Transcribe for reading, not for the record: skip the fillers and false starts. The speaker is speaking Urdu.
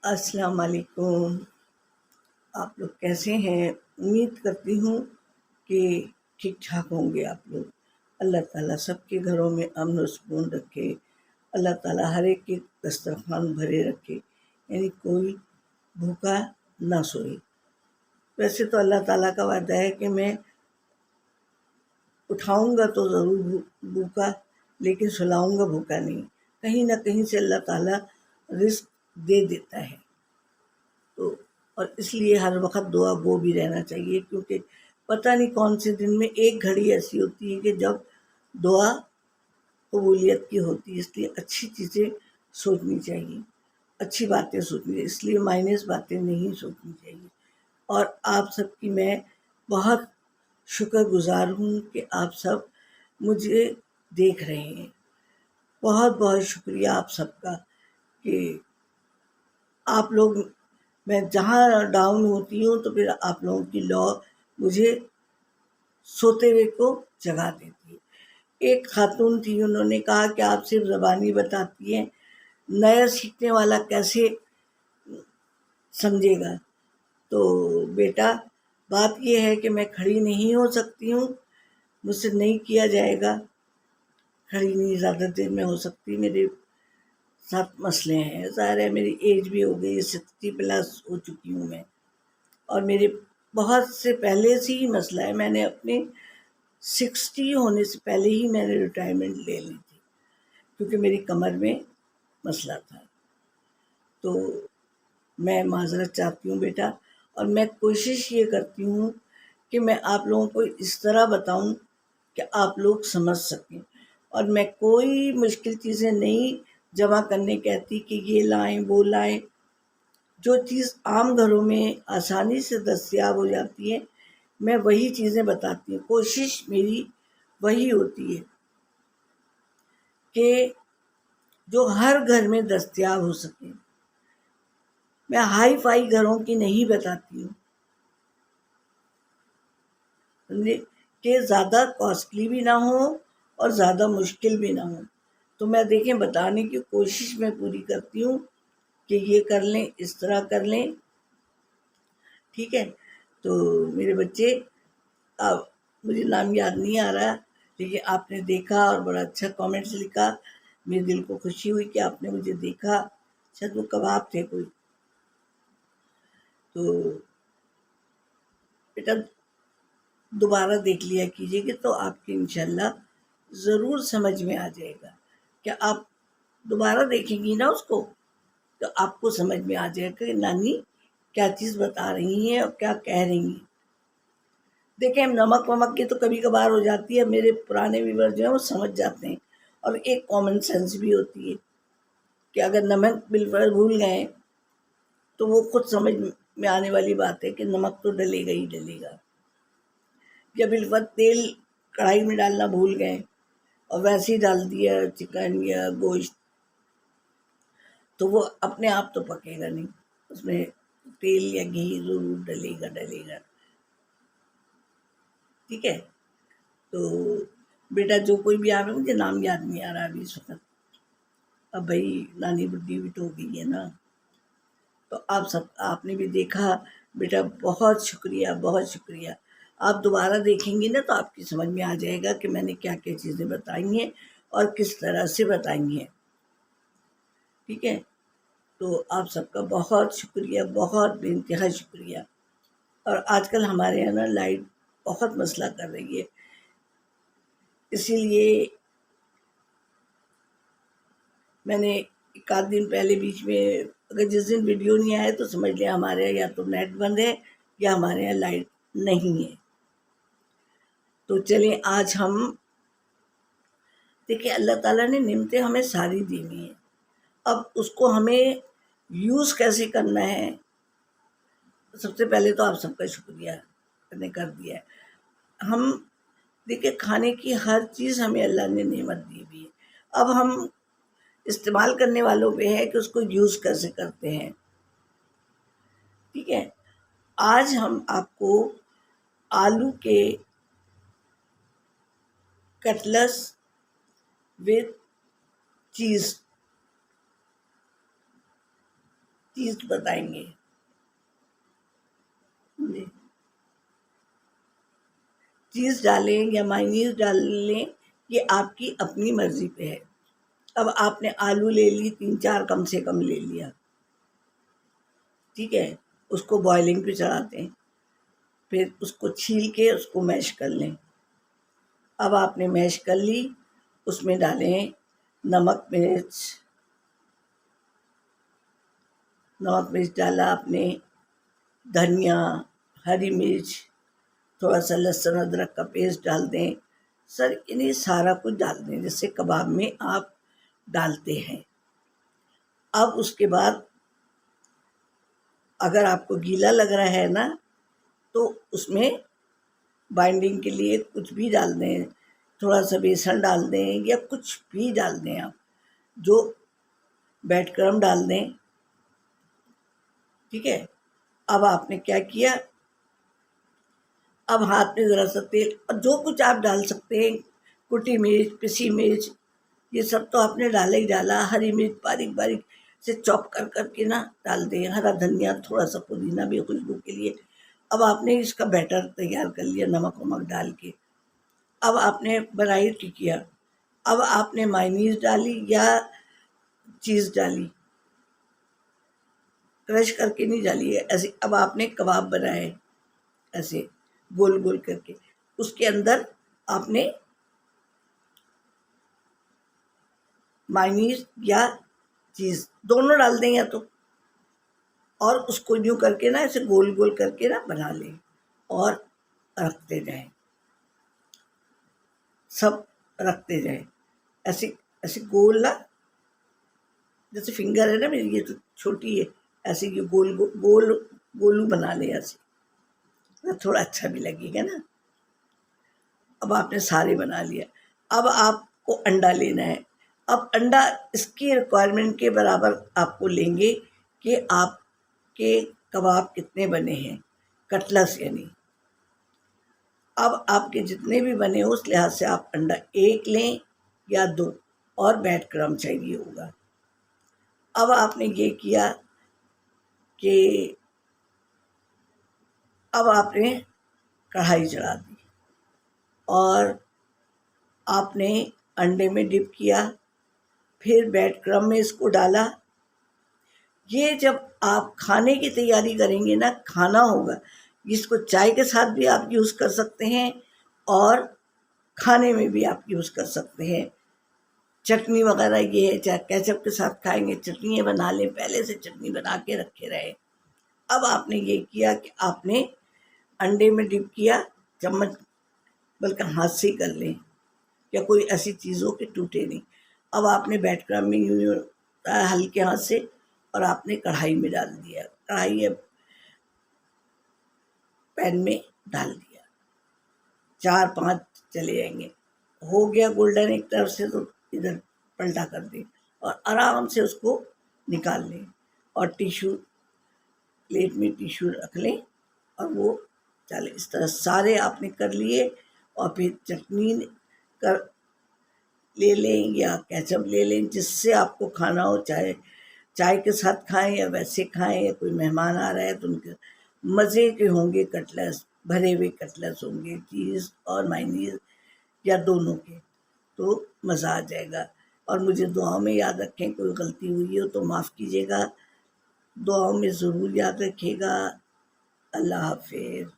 السلام علیکم۔ آپ لوگ کیسے ہیں؟ امید کرتی ہوں کہ ٹھیک ٹھاک ہوں گے آپ لوگ۔ اللہ تعالیٰ سب کے گھروں میں امن و سکون رکھے۔ اللہ تعالیٰ ہر ایک کے دسترخوان بھرے رکھے، یعنی کوئی بھوکا نہ سوئے۔ ویسے تو اللہ تعالیٰ کا وعدہ ہے کہ میں اٹھاؤں گا تو ضرور بھوکا، لیکن سلاؤں گا بھوکا نہیں۔ کہیں نہ کہیں سے اللہ تعالیٰ رزق دے دیتا ہے، تو اور اس لیے ہر وقت دعا گو بھی رہنا چاہیے، کیونکہ پتہ نہیں کون سے دن میں ایک گھڑی ایسی ہوتی ہے کہ جب دعا قبولیت کی ہوتی ہے۔ اس لیے اچھی چیزیں سوچنی چاہیے، اچھی باتیں سوچنی چاہیے، اس لیے مائنس باتیں نہیں سوچنی چاہیے۔ اور آپ سب کی میں بہت شکر گزار ہوں کہ آپ سب مجھے دیکھ رہے ہیں۔ بہت بہت شکریہ آپ سب کا کہ آپ لوگ، میں جہاں ڈاؤن ہوتی ہوں تو پھر آپ لوگوں کی لا مجھے سوتے ہوئے کو جگا دیتی ہے۔ ایک خاتون تھی، انہوں نے کہا کہ آپ صرف زبانی بتاتی ہیں، نیا سیکھنے والا کیسے سمجھے گا؟ تو بیٹا، بات یہ ہے کہ میں کھڑی نہیں ہو سکتی ہوں، مجھ سے نہیں کیا جائے گا، کھڑی نہیں زیادہ دیر میں ہو سکتی، میرے ساتھ مسئلے ہیں۔ ظاہر ہے میری ایج بھی ہو گئی، 60+ ہو چکی ہوں میں، اور میرے بہت سے پہلے سے ہی مسئلہ ہے۔ میں نے اپنے 60 ہونے سے پہلے ہی میں نے ریٹائرمنٹ لے لی تھی، کیونکہ میری کمر میں مسئلہ تھا۔ تو میں معذرت چاہتی ہوں بیٹا، اور میں کوشش یہ کرتی ہوں کہ میں آپ لوگوں کو اس طرح بتاؤں کہ آپ لوگ سمجھ سکیں، اور میں کوئی مشکل چیزیں نہیں جمع کرنے کہتی کہ یہ لائیں وہ لائیں۔ جو چیز عام گھروں میں آسانی سے دستیاب ہو جاتی ہے، میں وہی چیزیں بتاتی ہوں۔ کوشش میری وہی ہوتی ہے کہ جو ہر گھر میں دستیاب ہو سکے۔ میں ہائی فائی گھروں کی نہیں بتاتی ہوں کہ زیادہ کاسٹلی بھی نہ ہو اور زیادہ مشکل بھی نہ ہو۔ تو میں دیکھیں بتانے کی کوشش میں پوری کرتی ہوں کہ یہ کر لیں، اس طرح کر لیں، ٹھیک ہے؟ تو میرے بچے، مجھے نام یاد نہیں آ رہا، لیکن آپ نے دیکھا اور بڑا اچھا کامنٹس لکھا، میرے دل کو خوشی ہوئی کہ آپ نے مجھے دیکھا۔ شاید وہ کباب تھے کوئی۔ تو بیٹا دوبارہ دیکھ لیا کیجیے گا تو آپ کی انشاءاللہ ضرور سمجھ میں آ جائے گا۔ کہ آپ دوبارہ دیکھیں گی نا اس کو، تو آپ کو سمجھ میں آ جائے گا کہ نانی کیا چیز بتا رہی ہیں اور کیا کہہ رہی ہیں۔ دیکھیں نمک ومک کی تو کبھی کبھار ہو جاتی ہے، میرے پرانے ویور جو ہیں وہ سمجھ جاتے ہیں، اور ایک کامن سینس بھی ہوتی ہے کہ اگر نمک بالفعل بھول گئے تو وہ خود سمجھ میں آنے والی بات ہے کہ نمک تو ڈلے گا ہی ڈلے گا۔ یا بالفعل تیل کڑھائی میں ڈالنا بھول گئے اور ویسے ہی ڈال دیا چکن یا گوشت، تو وہ اپنے آپ تو پکے گا نہیں، اس میں تیل یا گھی ضرور ڈلے گا ڈلے گا، ٹھیک ہے؟ تو بیٹا جو کوئی بھی آ رہا ہے، مجھے نام یاد نہیں آ رہا ابھی اس وقت، اب بھائی نانی بڈھی بھی تو ہو گئی ہے نا۔ تو آپ نے بھی دیکھا بیٹا، بہت شکریہ بہت شکریہ۔ آپ دوبارہ دیکھیں گی نا تو آپ کی سمجھ میں آ جائے گا کہ میں نے کیا کیا چیزیں بتائی ہیں اور کس طرح سے بتائی ہیں، ٹھیک ہے؟ تو آپ سب کا بہت شکریہ، بہت بے انتہا شکریہ۔ اور آج کل ہمارے یہاں نا لائٹ بہت مسئلہ کر رہی ہے، اسی لیے میں نے ایک آدھ دن پہلے بیچ میں، اگر جس دن ویڈیو نہیں آئے تو سمجھ لیں ہمارے یہاں یا تو نیٹ بند ہے یا ہمارے یہاں لائٹ نہیں ہے۔ تو چلیں آج ہم دیکھیں، اللہ تعالیٰ نے نعمتیں ہمیں ساری دی ہوئی ہیں، اب اس کو ہمیں یوز کیسے کرنا ہے۔ سب سے پہلے تو آپ سب کا شکریہ، میں نے کر دیا ہے۔ ہم دیکھیں کھانے کی ہر چیز ہمیں اللہ نے نعمت دی ہوئی ہے، اب ہم استعمال کرنے والوں پہ ہے کہ اس کو یوز کیسے کرتے ہیں، ٹھیک ہے؟ آج ہم آپ کو آلو کے کٹلس وتھ چیز چیز بتائیں گے جی، چیز ڈالیں یا مائنیز ڈال لیں، یہ آپ کی اپنی مرضی پہ ہے۔ اب آپ نے آلو لے لی 3-4 کم سے کم لے لیا، ٹھیک ہے، اس کو بوائلنگ پہ چڑھاتے ہیں، پھر اس کو چھیل کے اس کو میش کر لیں۔ اب آپ نے میش کر لی، اس میں ڈالیں نمک مرچ ڈالا آپ نے، دھنیا، ہری مرچ، تھوڑا سا لہسن ادرک کا پیسٹ ڈال دیں، سر انہیں سارا کچھ ڈال دیں جیسے کباب میں آپ ڈالتے ہیں۔ اب اس کے بعد اگر آپ کو گیلا لگ رہا ہے نا تو اس میں بائنڈنگ کے لیے کچھ بھی ڈال دیں، تھوڑا سا بیسن ڈال دیں یا کچھ بھی ڈال دیں، آپ جو بیڈ کرم ڈال دیں، ٹھیک ہے۔ اب آپ نے کیا کیا، اب ہاتھ میں ذرا سا تیل اور جو کچھ آپ ڈال سکتے ہیں، کٹی مرچ، پسی مرچ، یہ سب تو آپ نے ڈالا ہی ڈالا، ہری مرچ باریک باریک سے چاپ کر کے نا ڈال دیں، ہرا دھنیا، تھوڑا سا پودینہ بھی خوشبو کے لیے۔ اب آپ نے اس کا بیٹر تیار کر لیا نمک ومک ڈال کے۔ اب آپ نے بنائی ٹکیا، اب آپ نے مائنیز ڈالی یا چیز ڈالی، کرش کر کے نہیں ڈالی ہے ایسے۔ اب آپ نے کباب بنائے ایسے گول گول کر کے، اس کے اندر آپ نے مائنیز یا چیز دونوں ڈال دیں یا تو، اور اس کو یوں کر کے نا ایسے گول گول کر کے نا بنا لیں اور رکھتے جائیں، سب رکھتے جائیں ایسے ایسے گول نا، جیسے فنگر ہے نا میری یہ تو چھوٹی ہے، ایسے یہ گول گول گولو بنا لیں ایسے، تھوڑا اچھا بھی لگے گا نا۔ اب آپ نے سارے بنا لیا، اب آپ کو انڈا لینا ہے۔ اب انڈا اس کی ریکوائرمنٹ کے برابر آپ کو لیں گے کہ آپ کے کباب کتنے بنے ہیں، کٹلس یعنی۔ اب آپ کے جتنے بھی بنے ہو اس لحاظ سے آپ انڈا 1 لیں یا 2، اور بیڈ کرم چاہیے ہوگا۔ اب آپ نے یہ کیا کہ اب آپ نے کڑھائی چڑھا دی اور آپ نے انڈے میں ڈپ کیا، پھر بیڈ کرم میں اس کو ڈالا۔ یہ جب آپ کھانے کی تیاری کریں گے نا، کھانا ہوگا، جس کو چائے کے ساتھ بھی آپ یوز کر سکتے ہیں اور کھانے میں بھی آپ یوز کر سکتے ہیں۔ چٹنی وغیرہ یہ ہے، چاہے کیچپ کے ساتھ کھائیں گے، چٹنی بنا لیں، پہلے سے چٹنی بنا کے رکھے رہے۔ اب آپ نے یہ کیا کہ آپ نے انڈے میں ڈپ کیا، چمچ بلکہ ہاتھ سے ہی کر لیں یا کوئی ایسی چیز ہو کہ ٹوٹے نہیں۔ اب آپ نے بیڈ کرم میں یوں ہلکے ہاتھ سے، اور آپ نے کڑھائی میں ڈال دیا، کڑھائی یا پین میں ڈال دیا، 4-5 چلے جائیں گے، ہو گیا گولڈن ایک طرف سے تو ادھر پلٹا کر دیں اور آرام سے اس کو نکال لیں، اور ٹیشو پلیٹ میں ٹیشو رکھ لیں اور وہ چلے۔ اس طرح سارے آپ نے کر لیے، اور پھر چٹنی کر لے لیں یا کیچپ لے لیں، جس سے آپ کو کھانا ہو، چاہے چائے کے ساتھ کھائیں یا ویسے کھائیں، یا کوئی مہمان آ رہا ہے تو ان کے مزے کے ہوں گے کٹلس، بھرے ہوئے کٹلس ہوں گے، چیز اور مائنیز یا دونوں کے، تو مزہ آ جائے گا۔ اور مجھے دعاؤں میں یاد رکھیں، کوئی غلطی ہوئی ہو تو معاف کیجیے گا، دعاؤں میں ضرور یاد رکھیے گا۔ اللہ حافظ۔